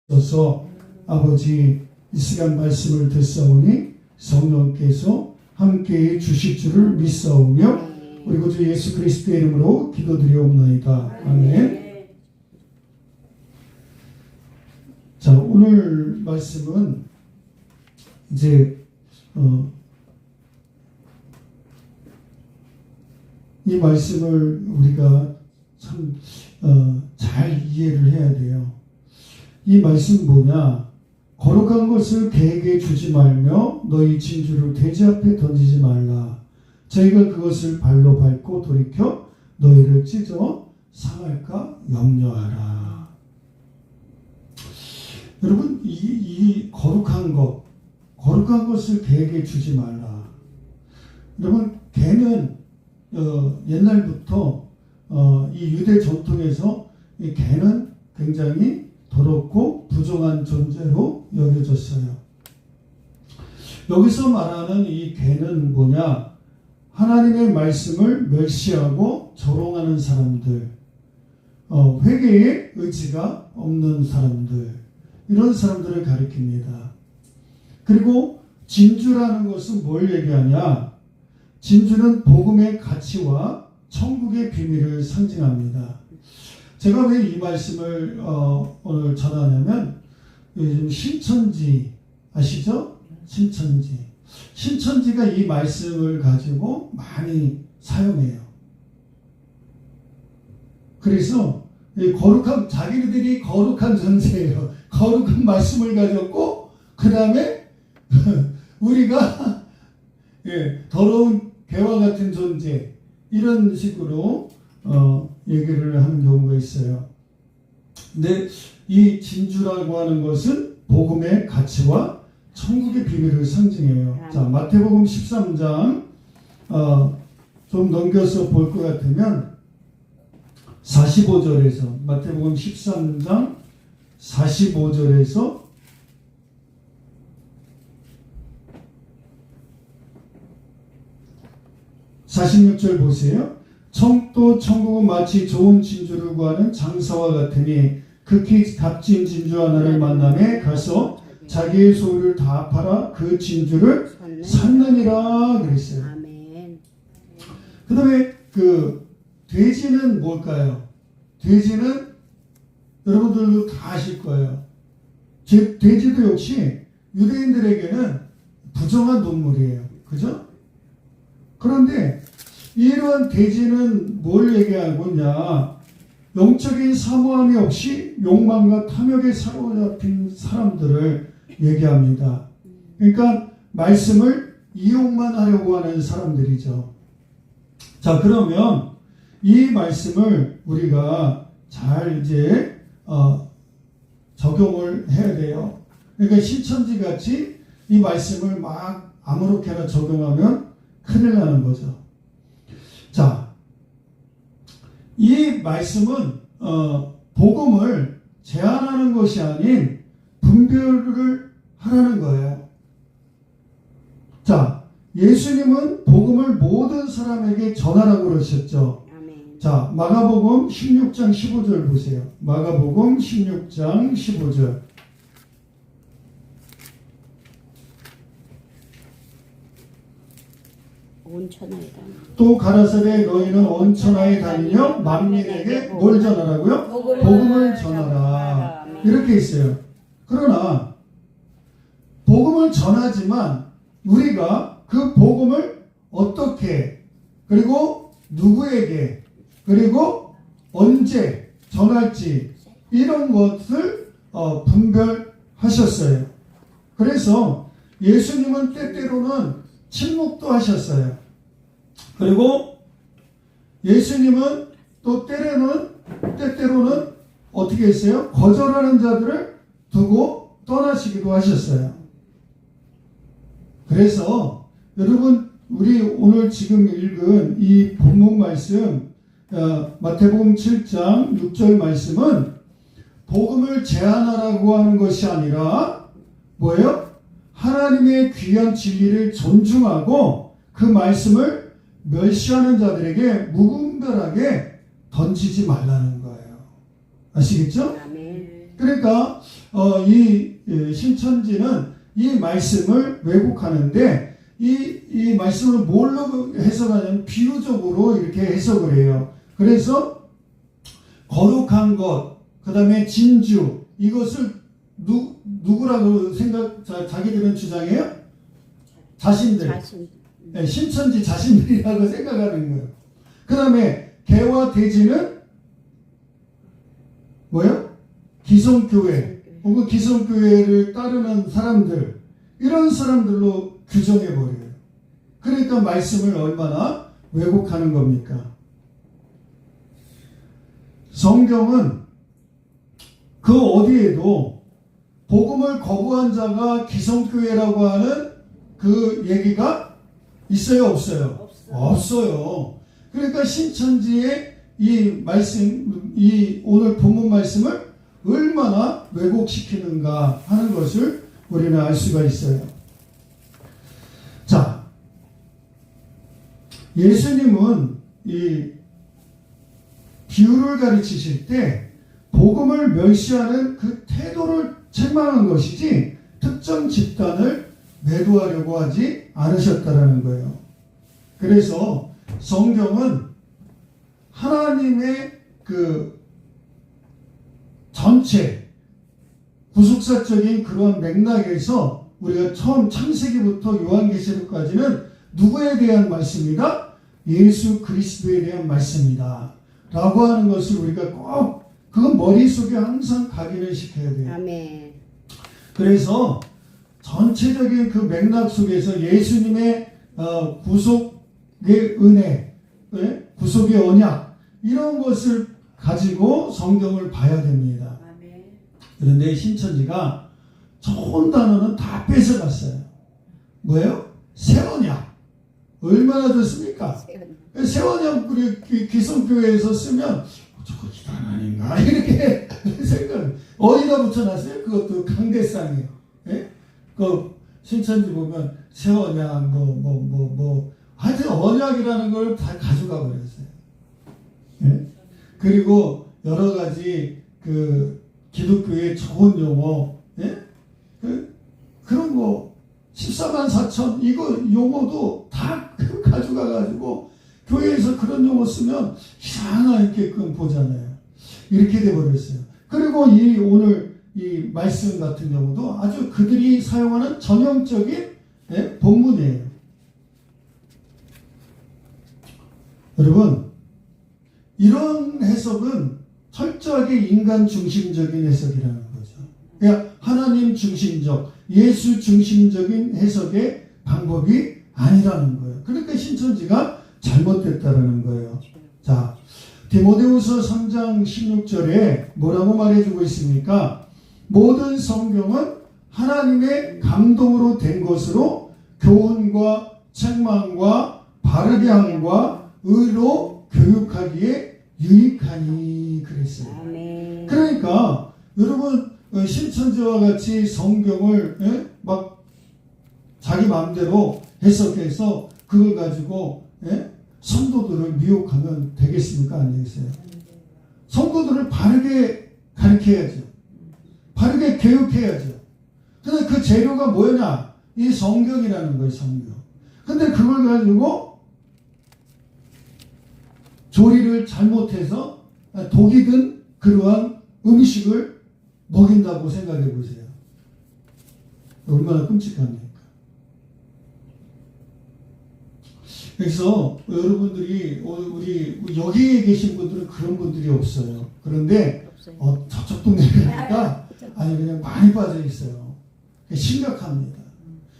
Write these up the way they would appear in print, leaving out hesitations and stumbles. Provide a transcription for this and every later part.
주셔서 아버지 이 시간 말씀을 듣사오니 성령께서 함께해 주실 줄을 믿사오며 우리 구주 예수 그리스도의 이름으로 기도드리옵나이다. 아멘. 자, 오늘 말씀은 이제 이 말씀을 우리가 참 잘 이해를 해야 돼요. 이 말씀 뭐냐? 거룩한 것을 개에게 주지 말며 너희 진주를 돼지 앞에 던지지 말라. 저희가 그것을 발로 밟고 돌이켜 너희를 찢어 상할까 염려하라. 여러분, 이 거룩한 것을 개에게 주지 말라. 여러분, 개는 옛날부터 이 유대 전통에서 이 개는 굉장히 더럽고 부정한 존재로 여겨졌어요. 여기서 말하는 이 개는 뭐냐? 하나님의 말씀을 멸시하고 조롱하는 사람들, 회개의 의지가 없는 사람들, 이런 사람들을 가리킵니다. 그리고 진주라는 것은 뭘 얘기하냐? 진주는 복음의 가치와 천국의 비밀을 상징합니다. 제가 왜 이 말씀을 오늘 전하냐면 요즘 신천지 아시죠? 신천지가 이 말씀을 가지고 많이 사용해요. 그래서 자기들이 거룩한 존재예요. 거룩한 말씀을 가졌고 그 다음에 우리가 더러운 개와 같은 존재, 이런 식으로 얘기를 하는 경우가 있어요. 근데 이 진주라고 하는 것은 복음의 가치와 천국의 비밀을 상징해요. 자, 마태복음 13장 좀 넘겨서 볼 것 같으면 45절에서 마태복음 13장 45절에서 46절 보세요. 또 천국은 마치 좋은 진주를 구하는 장사와 같으니 극히 값진 진주 하나를 만남에 가서 자기의 소유를 다 팔아 그 진주를 샀느니라 그랬어요. 그 다음에 돼지는 뭘까요? 돼지는 여러분들도 다 아실 거예요. 돼지도 역시 유대인들에게는 부정한 동물이에요. 그죠? 그런데 이러한 돼지는 뭘 얘기하고 있냐? 영적인 사모함이 없이 욕망과 탐욕에 사로잡힌 사람들을 얘기합니다. 그러니까 말씀을 이용만 하려고 하는 사람들이죠. 자, 그러면 이 말씀을 우리가 잘 이제 적용을 해야 돼요. 그러니까 신천지 같이 이 말씀을 막 아무렇게나 적용하면 큰일 나는 거죠. 자, 이 말씀은 복음을 제한하는 것이 아닌 분별을 하라는 거예요. 자, 예수님은 복음을 모든 사람에게 전하라고 그러셨죠. 자, 마가복음 16장 15절 보세요. 마가복음 16장 15절. 또 가라사대 너희는 온 천하에 다니며 만민에게 뭘 전하라고요? 복음을 전하라. 이렇게 있어요. 그러나 복음을 전하지만 우리가 그 복음을 어떻게, 그리고 누구에게, 그리고 언제 전할지, 이런 것을 분별하셨어요. 그래서 예수님은 때때로는 침묵도 하셨어요. 그리고 예수님은 또 때때로는 어떻게 했어요? 거절하는 자들을 두고 떠나시기도 하셨어요. 그래서 여러분, 우리 오늘 지금 읽은 이 본문 말씀, 마태복음 7장 6절 말씀은 복음을 제한하라고 하는 것이 아니라 뭐예요? 하나님의 귀한 진리를 존중하고 그 말씀을 멸시하는 자들에게 무분별하게 던지지 말라는 거예요. 아시겠죠? 그러니까 신천지는 이 말씀을 왜곡하는데 이 말씀을 뭘로 해석하냐면 비유적으로 이렇게 해석을 해요. 그래서 거룩한 것, 그 다음에 진주, 이것을 누구라고 자기들은 주장해요? 자신들. 네, 신천지 자신들이라고 생각하는 거예요. 그 다음에 개와 돼지는 뭐예요? 기성교회, 혹은 기성교회를 따르는 사람들, 이런 사람들로 규정해버려요. 그러니까 말씀을 얼마나 왜곡하는 겁니까? 성경은 그 어디에도 복음을 거부한 자가 기성교회라고 하는 그 얘기가 있어요, 없어요? 없어요. 그러니까 신천지의 이 말씀, 이 오늘 본문 말씀을 얼마나 왜곡시키는가 하는 것을 우리는 알 수가 있어요. 자, 예수님은 이 비유를 가르치실 때 복음을 멸시하는 그 태도를 책망한 것이지 특정 집단을 매도하려고 하지 않으셨다라는 거예요. 그래서 성경은 하나님의 그 전체 구속사적인 그런 맥락에서 우리가 처음 창세기부터 요한계시록까지는 누구에 대한 말씀이다? 예수 그리스도에 대한 말씀이다 라고 하는 것을 우리가 꼭 그건 머릿속에 항상 각인을 시켜야 돼요. 아멘. 그래서 전체적인 그 맥락 속에서 예수님의 구속의 은혜, 구속의 언약, 이런 것을 가지고 성경을 봐야 됩니다. 아멘. 그런데 신천지가 좋은 단어는 다 뺏어갔어요. 뭐예요? 새 언약. 얼마나 좋습니까? 새 언약 우리 기성교회에서 쓰면 저거 기단 아닌가 이렇게 생각. 어디다 붙여놨어요? 그것도 강대상이에요. 예? 그 신천지 보면 새 언약 하여튼 언약이라는 걸 다 가져가 버렸어요. 예? 그리고 여러 가지 그 기독교의 좋은 용어, 예? 그런 거 14만 4천 이거 용어도 다 가져가가지고 교회에서 그런 용어 쓰면 이상하게끔 보잖아요. 이렇게 돼버렸어요. 그리고 오늘 이 말씀 같은 경우도 아주 그들이 사용하는 전형적인 본문이에요. 여러분, 이런 해석은 철저하게 인간 중심적인 해석이라는 거죠. 그러니까 하나님 중심적, 예수 중심적인 해석의 방법이 아니라는 거예요. 그러니까 신천지가 잘못됐다라는 거예요. 자, 디모데후서 3장 16절에 뭐라고 말해주고 있습니까? 모든 성경은 하나님의 감동으로 된 것으로 교훈과 책망과 바르게 함과 의로 교육하기에 유익하니 그랬어요. 아멘. 그러니까 여러분 신천지와 같이 성경을 막 자기 마음대로 해석해서 그걸 가지고 성도들을 미혹하면 되겠습니까? 안 되겠어요? 성도들을 바르게 가르쳐야죠. 바르게 교육해야죠. 근데 그 재료가 뭐냐? 이 성경이라는 거예요, 성경. 근데 그걸 가지고 조리를 잘못해서 독이 든 그러한 음식을 먹인다고 생각해 보세요. 얼마나 끔찍합니까? 그래서 여러분들이 우리 여기에 계신 분들은 그런 분들이 없어요. 그런데 저쪽 동네 가니까 아니 그냥 많이 빠져 있어요. 심각합니다.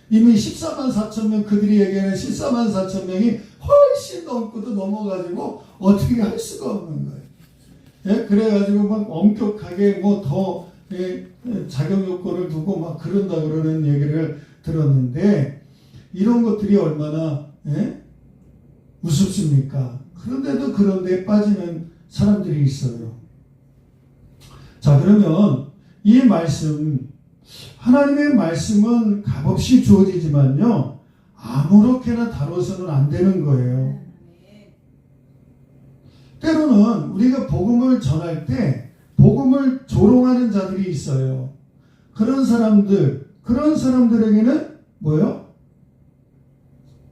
이미 14만 4천 명 그들이 얘기하는 14만 4천 명이 훨씬 넘고도 넘어가지고 어떻게 할 수가 없는 거예요. 예? 그래가지고 막 엄격하게 더 자격 요건을 두고 막 그런다 그러는 얘기를 들었는데 이런 것들이 얼마나 우습습니까? 그런데도 그런 데 빠지는 사람들이 있어요. 자, 그러면 이 말씀, 하나님의 말씀은 값없이 주어지지만요, 아무렇게나 다뤄서는 안 되는 거예요. 때로는 우리가 복음을 전할 때 복음을 조롱하는 자들이 있어요. 그런 사람들에게는 뭐요?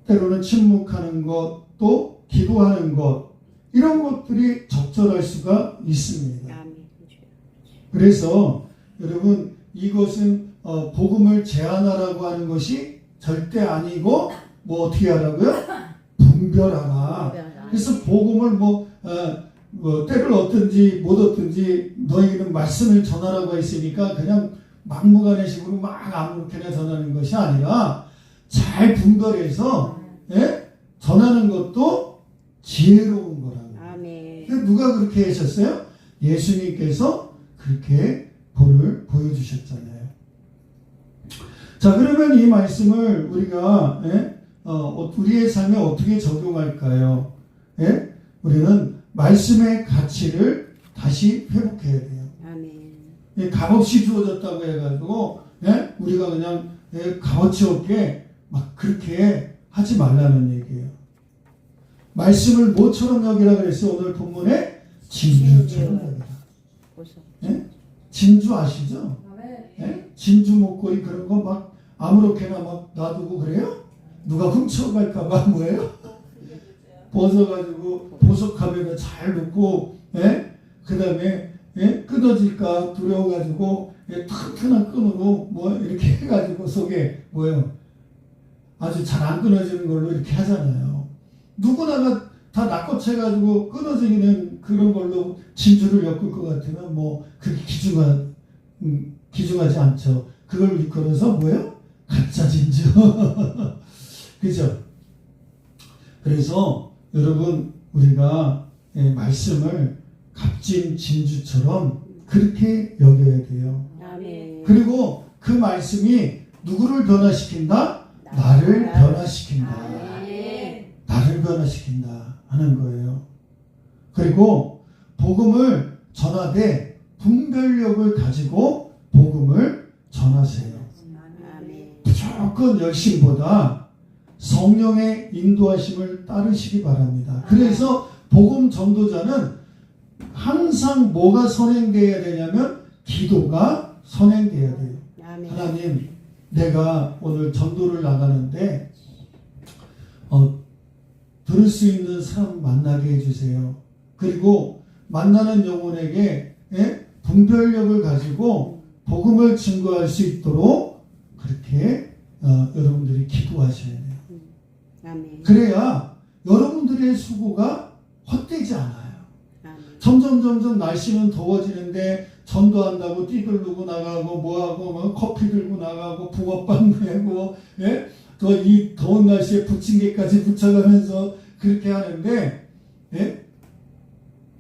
때로는 침묵하는 것, 또 기도하는 것, 이런 것들이 적절할 수가 있습니다. 그래서 여러분, 이것은 복음을 제한하라고 하는 것이 절대 아니고 뭐 어떻게 하라고요? 분별하라. 그래서 복음을 때를 얻든지 못 얻든지 너희는 말씀을 전하라고 했으니까 그냥 막무가내식으로 막 아무렇게나 전하는 것이 아니라 잘 분별해서 전하는 것도 지혜로운 거라고. 누가 그렇게 하셨어요? 예수님께서 그렇게 본을 보여주셨잖아요. 자, 그러면 이 말씀을 우리가 우리의 삶에 어떻게 적용할까요? 우리는 말씀의 가치를 다시 회복해야 돼요. 값없이 주어졌다고 해가지고 우리가 그냥 값어치 없게 막 그렇게 하지 말라는 얘기예요. 말씀을 뭐처럼 여기라 그랬어요? 오늘 본문에 진주처럼 여기라. 진주 아시죠? 진주 목걸이 그런 거 막 아무렇게나 막 놔두고 그래요? 누가 훔쳐갈까봐 뭐예요? 벗어가지고 보석함에다 잘 놓고, 그 다음에 끊어질까 두려워가지고 튼튼한 끈으로 뭐 이렇게 해가지고 속에 뭐예요? 아주 잘 안 끊어지는 걸로 이렇게 하잖아요. 누구나가 다 낚고채가지고 끊어지는 그런 걸로 진주를 엮을 것 같으면 뭐 그게 기중하지 않죠. 그걸 일컬어서 뭐예요? 가짜 진주. 그죠? 그래서 여러분, 우리가 말씀을 값진 진주처럼 그렇게 여겨야 돼요. 그리고 그 말씀이 누구를 변화시킨다? 나를 변화시킨다. 나를 변화시킨다 하는 거예요. 그리고 복음을 전하되 분별력을 가지고 복음을 전하세요. 무조건 열심보다 성령의 인도하심을 따르시기 바랍니다. 그래서 복음 전도자는 항상 뭐가 선행되어야 되냐면 기도가 선행되어야 돼요. 하나님, 내가 오늘 전도를 나가는데 들을 수 있는 사람 만나게 해주세요. 그리고 만나는 영혼에게 분별력을 가지고 복음을 증거할 수 있도록 그렇게 여러분들이 기도하셔야 돼요. 그래야 여러분들의 수고가 헛되지 않아요. 점점 날씨는 더워지는데 전도한다고 띠들고 나가고 뭐하고 뭐 커피 들고 나가고 붕어빵 내고 또 이 더운 날씨에 부침개까지 붙여가면서 그렇게 하는데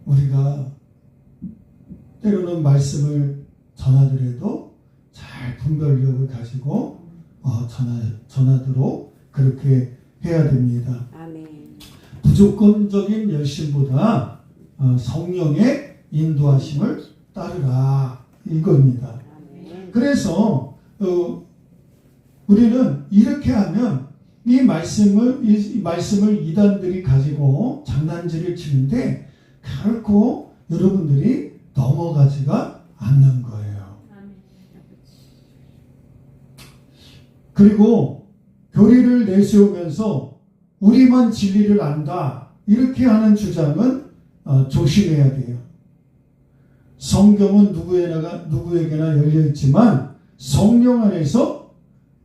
우리가 때로는 말씀을 전하더라도 잘 분별력을 가지고 전하도록 그렇게 해야 됩니다. 무조건적인 열심보다 성령의 인도하심을 따르라 이겁니다. 그래서 우리는 이렇게 하면 이 말씀을 이단들이 가지고 장난질을 치는데 결코 여러분들이 넘어가지가 않는 거예요. 그리고 교리를 내세우면서 우리만 진리를 안다 이렇게 하는 주장은 조심해야 돼요. 성경은 누구에게나 열려있지만 성령 안에서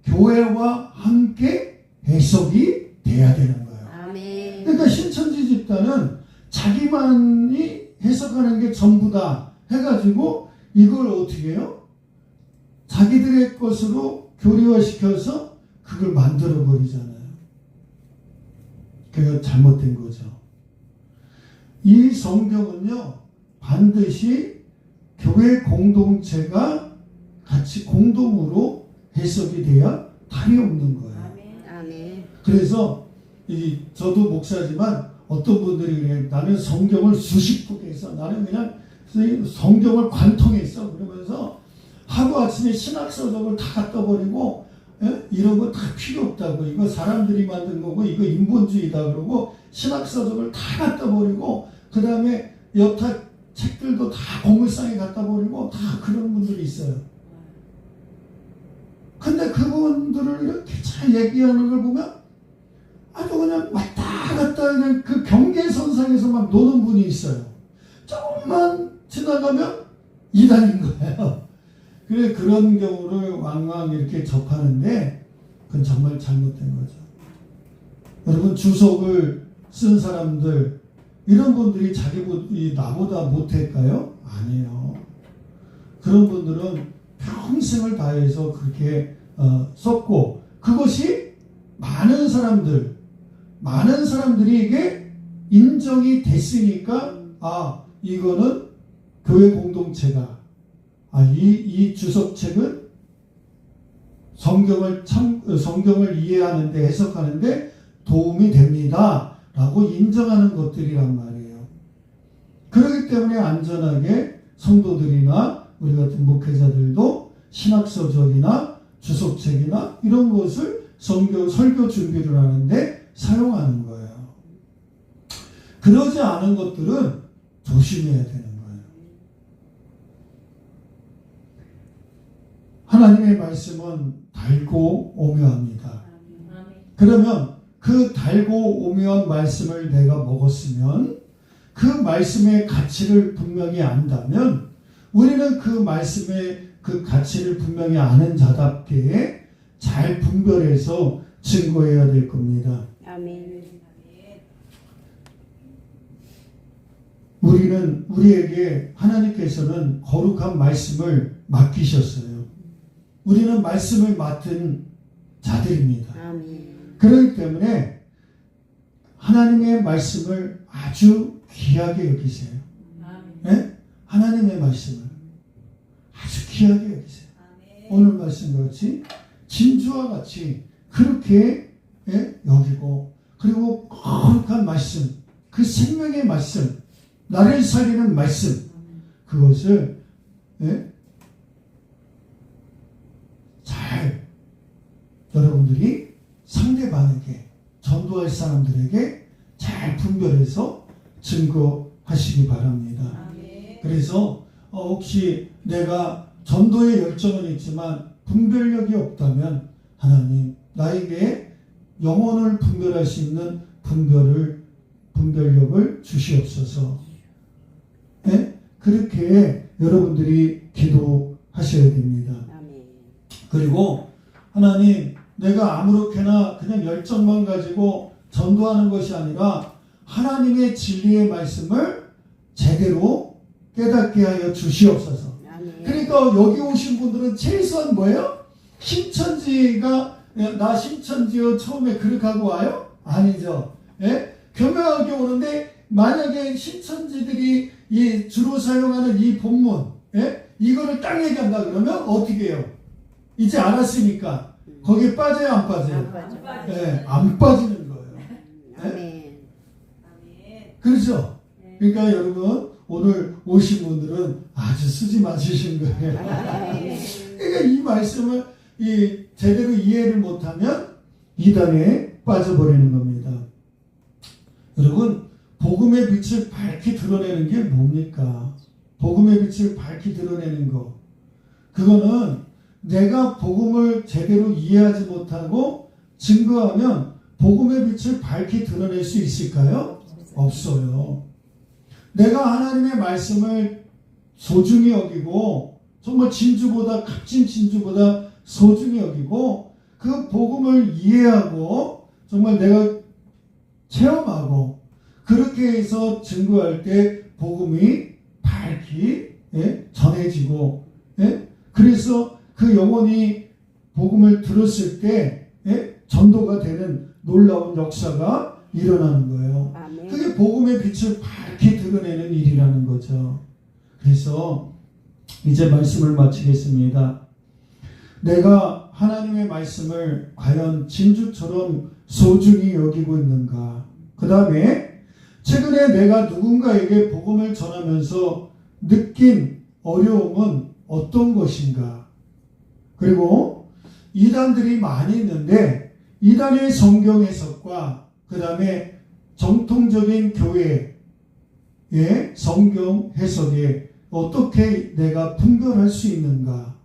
교회와 함께 해석이 돼야 되는 거예요. 그러니까 신천지 집단은 자기만이 해석하는 게 전부다 해가지고 이걸 어떻게 해요? 자기들의 것으로 교리화시켜서 그걸 만들어 버리잖아요. 그게 잘못된 거죠. 이 성경은요, 반드시 교회 공동체가 같이 공동으로 해석이 돼야 탈이 없는 거예요. 그래서 저도 목사지만 어떤 분들이 그래요. 나는 성경을 수십 독해서 나는 그냥 성경을 관통했어. 그러면서 하루아침에 신학서적을 다 갖다 버리고 이런 거 다 필요 없다고. 이거 사람들이 만든 거고 이거 인본주의다 그러고 신학서적을 다 갖다 버리고 그 다음에 여타 책들도 다 공물상에 갖다 버리고 다 그런 분들이 있어요. 여러분들을 이렇게 잘 얘기하는 걸 보면 아주 그냥 왔다 갔다 하는 그 경계선상에서 막 노는 분이 있어요. 조금만 지나가면 이단인 거예요. 그래, 그런 경우를 왕왕 이렇게 접하는데 그건 정말 잘못된 거죠. 여러분, 주석을 쓴 사람들, 이런 분들이 나보다 못할까요? 아니에요. 그런 분들은 평생을 다해서 그렇게 썼고, 그것이 많은 사람들에게 인정이 됐으니까, 이거는 교회 공동체가, 이 주석책은 성경을 이해하는데, 해석하는데 도움이 됩니다 라고 인정하는 것들이란 말이에요. 그렇기 때문에 안전하게 성도들이나 우리 같은 목회자들도 신학서적이나 주석책이나 이런 것을 설교 준비를 하는데 사용하는 거예요. 그러지 않은 것들은 조심해야 되는 거예요. 하나님의 말씀은 달고 오묘합니다. 그러면 그 달고 오묘한 말씀을 내가 먹었으면, 그 말씀의 가치를 분명히 안다면, 우리는 그 말씀의 그 가치를 분명히 아는 자답게 잘 분별해서 증거해야 될 겁니다. 아멘. 우리에게 하나님께서는 거룩한 말씀을 맡기셨어요. 우리는 말씀을 맡은 자들입니다. 아멘. 그렇기 때문에 하나님의 말씀을 아주 귀하게 여기세요. 네? 하나님의 말씀을 아주 귀하게 여기세요. 오늘 말씀 같이 진주와 같이 그렇게 여기고, 그리고 거룩한 말씀, 그 생명의 말씀, 나를 살리는 말씀, 그것을 잘 여러분들이 상대방에게, 전도할 사람들에게 잘 분별해서 증거하시기 바랍니다. 그래서 혹시 내가 전도의 열정은 있지만 분별력이 없다면, 하나님 나에게 영혼을 분별할 수 있는 분별력을 주시옵소서. 그렇게 여러분들이 기도하셔야 됩니다. 그리고 하나님, 내가 아무렇게나 그냥 열정만 가지고 전도하는 것이 아니라 하나님의 진리의 말씀을 제대로 깨닫게 하여 주시옵소서. 그러니까 여기 오신 분들은 최소한 뭐예요? 신천지가, 나 신천지요 처음에 그렇게 하고 와요? 아니죠. 교묘하게 오는데, 만약에 신천지들이 주로 사용하는 이 본문, 이거를 딱 얘기한다 그러면 어떻게 해요? 이제 알았으니까 거기에 빠져요, 안 빠져요? 안 빠지는 거예요. 그렇죠? 그러니까 여러분, 오늘 오신 분들은 아주 쓰지 마시신 거예요. 그러니까 이 말씀을 제대로 이해를 못하면 이단에 빠져버리는 겁니다. 여러분, 복음의 빛을 밝히 드러내는 게 뭡니까? 복음의 빛을 밝히 드러내는 거, 그거는 내가 복음을 제대로 이해하지 못하고 증거하면 복음의 빛을 밝히 드러낼 수 있을까요? 없어요. 내가 하나님의 말씀을 소중히 여기고, 정말 값진 진주보다 소중히 여기고, 그 복음을 이해하고 정말 내가 체험하고, 그렇게 해서 증거할 때 복음이 밝히 전해지고, 그래서 그 영혼이 복음을 들었을 때 전도가 되는 놀라운 역사가 일어나는 거예요. 그게 복음의 빛을 밝히 드러내는 일이라는 거죠. 그래서 이제 말씀을 마치겠습니다. 내가 하나님의 말씀을 과연 진주처럼 소중히 여기고 있는가? 그 다음에 최근에 내가 누군가에게 복음을 전하면서 느낀 어려움은 어떤 것인가? 그리고 이단들이 많이 있는데, 이단의 성경 해석과 그 다음에 정통적인 교회의 성경 해석에 어떻게 내가 분별할 수 있는가?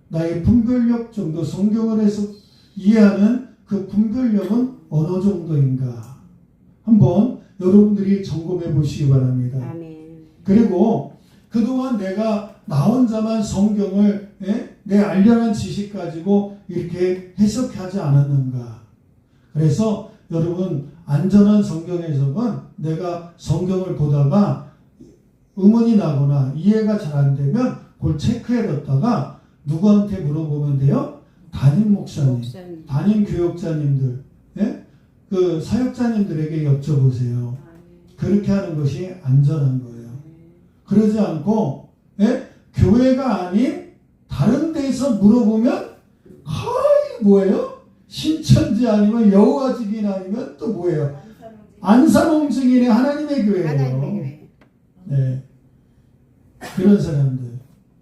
나의 분별력 정도, 성경을 이해하는 그 분별력은 어느 정도인가 한번 여러분들이 점검해 보시기 바랍니다. 아멘. 그리고 그동안 내가 나 혼자만 성경을 내 알량한 지식 가지고 이렇게 해석하지 않았는가. 그래서 여러분 안전한 성경 해석은 내가 성경을 보다가 의문이 나거나 이해가 잘 안 되면 그걸 체크해뒀다가 누구한테 물어보면 돼요? 담임 목사님, 담임 교역자님들, 그 사역자님들에게 여쭤보세요. 그렇게 하는 것이 안전한 거예요. 그러지 않고 교회가 아닌 다른 데서 물어보면 거의 뭐예요? 신천지 아니면 여호와 증인 아니면 또 뭐예요? 안산홍 증인의 하나님의 교회예요. 하나님의 교회. 네. 그런 사람들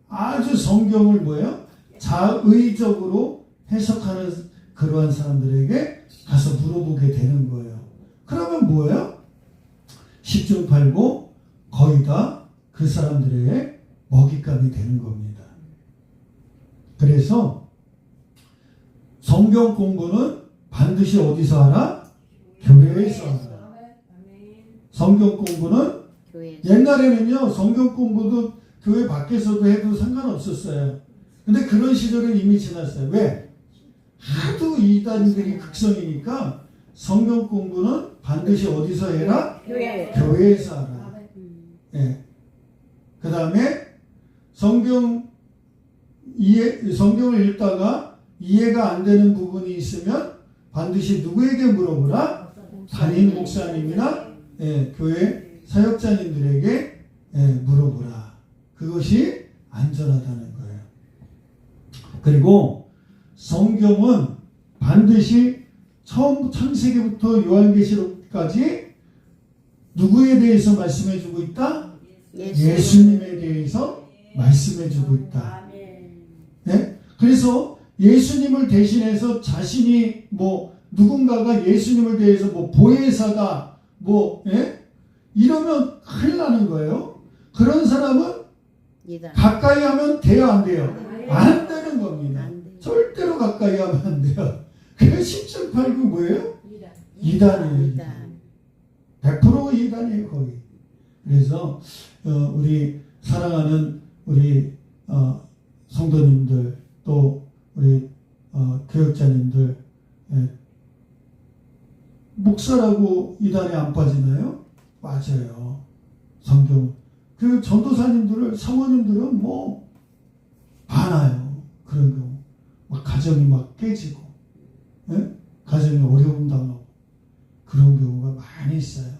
아주 성경을 뭐예요? 자의적으로 해석하는 그러한 사람들에게 가서 물어보게 되는 거예요. 그러면 뭐예요? 10중 8구 거의 다 그 사람들의 먹잇감이 되는 겁니다. 그래서 성경 공부는 반드시 어디서 하라? 교회에서 하라. 성경 공부는 옛날에는요 성경 공부도 교회 밖에서도 해도 상관없었어요. 근데 그런 시절은 이미 지났어요. 왜? 하도 이단들이 극성이니까 성경 공부는 반드시 어디서 해라? 교회에서 하라. 예. 그 다음에 성경을 읽다가 이해가 안 되는 부분이 있으면 반드시 누구에게 물어보라? 담임 목사님이나 교회 사역자님들에게 물어보라. 그것이 안전하다는 거예요. 그리고 성경은 반드시 처음 창세기부터 요한계시록까지 누구에 대해서 말씀해주고 있다? 예수님에 대해서 말씀해주고 있다. 그래서 예수님을 대신해서 자신이 누군가가 예수님을 대해서 보혜사다 이러면 큰일 나는 거예요. 그런 사람은 가까이 하면 돼요, 안 돼요? 안 되는 겁니다. 절대로 가까이 하면 안 돼요. 그래서 10중 8구 뭐예요? 이단이에요. 100% 이단이에요, 거의. 그래서 우리 사랑하는 우리 성도님들 또 우리 교역자님들 목사라고 이단에 안 빠지나요? 맞아요. 성경 그 전도사님들을 사모님들은 많아요. 그런 경우 막 가정이 막 깨지고 가정이 어려움 당하고 그런 경우가 많이 있어요.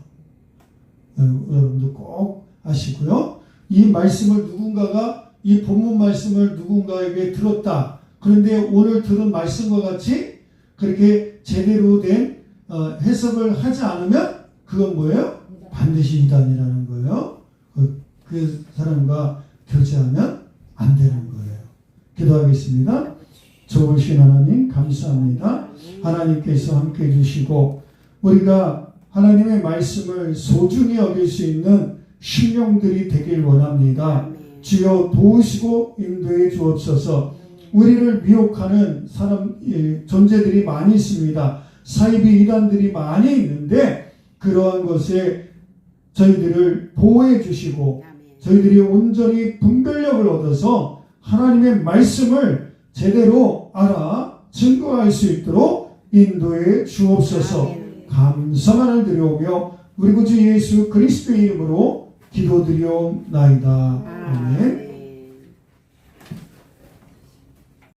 여러분들 꼭 아시고요. 이 말씀을 누군가가 이 본문 말씀을 누군가에게 들었다. 그런데 오늘 들은 말씀과 같이 그렇게 제대로 된 해석을 하지 않으면 그건 뭐예요? 반드시 이단이라는 거예요. 그 사람과 교제하면 안 되는 거예요. 기도하겠습니다. 좋으신 하나님 감사합니다. 하나님께서 함께 해주시고 우리가 하나님의 말씀을 소중히 여길 수 있는 심령들이 되길 원합니다. 주여 도우시고 인도해 주옵소서. 우리를 미혹하는 존재들이 많이 있습니다. 사이비 이단들이 많이 있는데 그러한 것에 저희들을 보호해 주시고 저희들이 온전히 분별력을 얻어서 하나님의 말씀을 제대로 알아 증거할 수 있도록 인도해 주옵소서. 감사만을 드려오며 우리 구주 예수 그리스도의 이름으로 기도드리옵나이다. 아멘.